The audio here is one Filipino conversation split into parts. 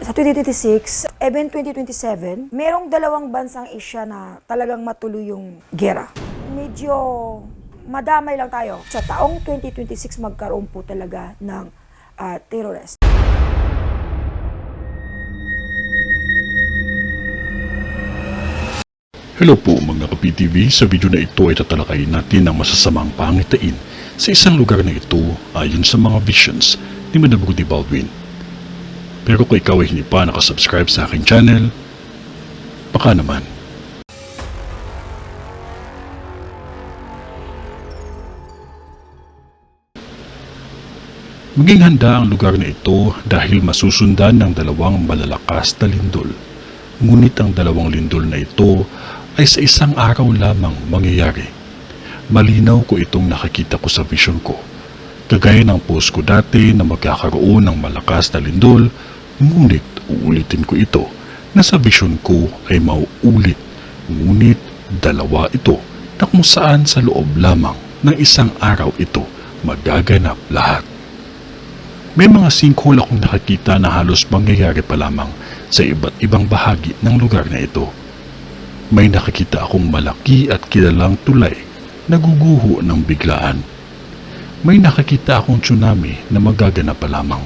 Sa 2026, even 2027, merong dalawang bansang Asia na talagang matuloy yung gera. Medyo madamay lang tayo. Sa taong 2026, magkaroon po talaga ng terrorist. Hello po mga ka-PTV, sa video na ito ay tatalakayin natin ang masasamang pangitain sa isang lugar na ito ayon sa mga visions ni Madam Rudy Baldwin. Pero kung ikaw ay hindi pa nakasubscribe sa aking channel, baka naman. Maging handa ang lugar na ito dahil masusundan ng dalawang malalakas na lindol. Ngunit ang dalawang lindol na ito ay sa isang araw lamang mangyayari. Malinaw ko itong nakakita ko sa vision ko. Kagaya ng post ko dati na magkakaroon ng malakas na lindol, ngunit uulitin ko ito na sa vision ko ay mauulit. Ngunit dalawa ito na kung saan sa loob lamang ng isang araw ito magaganap lahat. May mga sinkhole akong nakakita na halos mangyayari pa lamang sa iba't ibang bahagi ng lugar na ito. May nakakita akong malaki at kilalang tulay na guguho ng biglaan. May nakakita akong tsunami na magaganap pa lamang.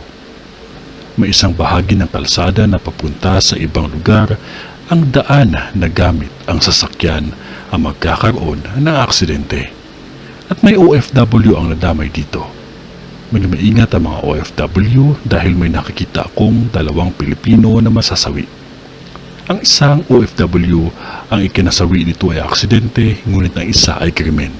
May isang bahagi ng kalsada na papunta sa ibang lugar, ang daan na gamit ang sasakyan ang magkakaroon ng aksidente. At may OFW ang nadamay dito. Maingat ang mga OFW dahil may nakikita akong dalawang Pilipino na masasawi. Ang isang OFW, ang ikinasawi nito ay aksidente, ngunit ang isa ay krimen.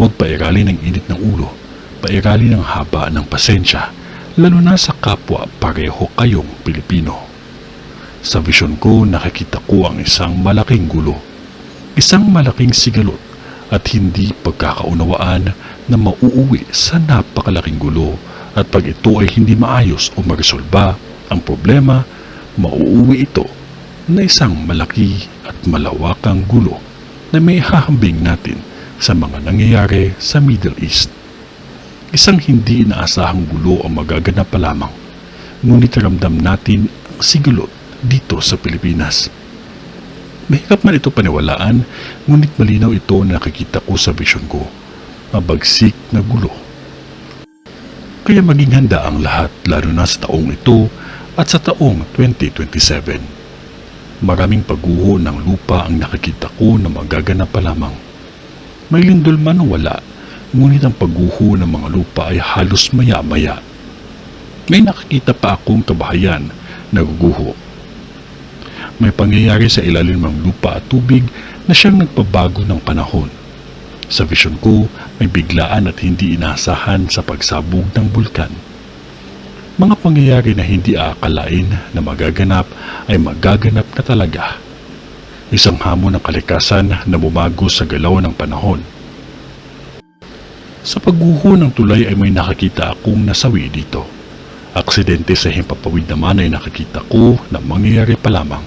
Huwag pairali ng init ng ulo, pairali ng haba ng pasensya, lalo na sa kapwa pareho kayong Pilipino. Sa vision ko, nakikita ko ang isang malaking gulo, isang malaking sigalot at hindi pagkakaunawaan na mauuwi sa napakalaking gulo, at pag ito ay hindi maayos o maresolba ang problema, mauuwi ito na isang malaki at malawakang gulo na may hahambing natin sa mga nangyayari sa Middle East. Isang hindi inaasahang gulo ang magaganap pa lamang, ngunit ramdam natin ang sigulot dito sa Pilipinas. Mahirap man ito paniwalaan, ngunit malinaw ito na nakikita ko sa vision ko. Mabagsik na gulo. Kaya maging handa ang lahat, lalo na sa taong ito at sa taong 2027. Maraming pagguho ng lupa ang nakikita ko na magaganap pa lamang. May lindol man o wala, ngunit ang pagguho ng mga lupa ay halos maya-maya. May nakikita pa akong kabahayan na guguho. May pangyayari sa ilalim ng lupa at tubig na siyang nagpabago ng panahon. Sa vision ko, may biglaan at hindi inaasahan sa pagsabog ng bulkan. Mga pangyayari na hindi aakalain na magaganap ay magaganap na talaga. Isang hamon ng kalikasan na bumago sa galaw ng panahon. Sa pagguho ng tulay ay may nakakita akong nasawi dito. Aksidente sa himpapawid naman ay nakakita ko na mangyayari pa lamang.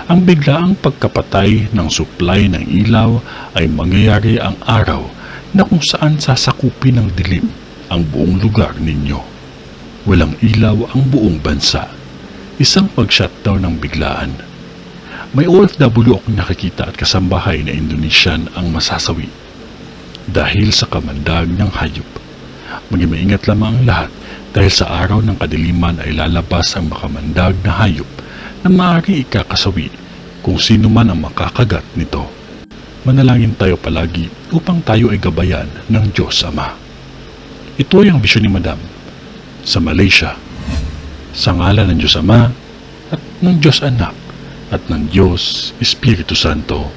Ang biglaang pagkapatay ng supply ng ilaw ay mangyayari ang araw na kung saan sasakupin ng dilim ang buong lugar ninyo. Walang ilaw ang buong bansa. Isang pag-shutdown ng biglaan. May OFW akong nakikita at kasambahay na Indonesian ang masasawi dahil sa kamandag ng hayop. Maging maingat lamang ang lahat dahil sa araw ng kadiliman ay lalabas ang makamandag na hayop na maaaring ikakasawi kung sino man ang makakagat nito. Manalangin tayo palagi upang tayo ay gabayan ng Diyos Ama. Ito ay ang bisyon ni Madam sa Malaysia, sa ngalan ng Diyos Ama at ng Diyos Anak at ng Diyos Espiritu Santo.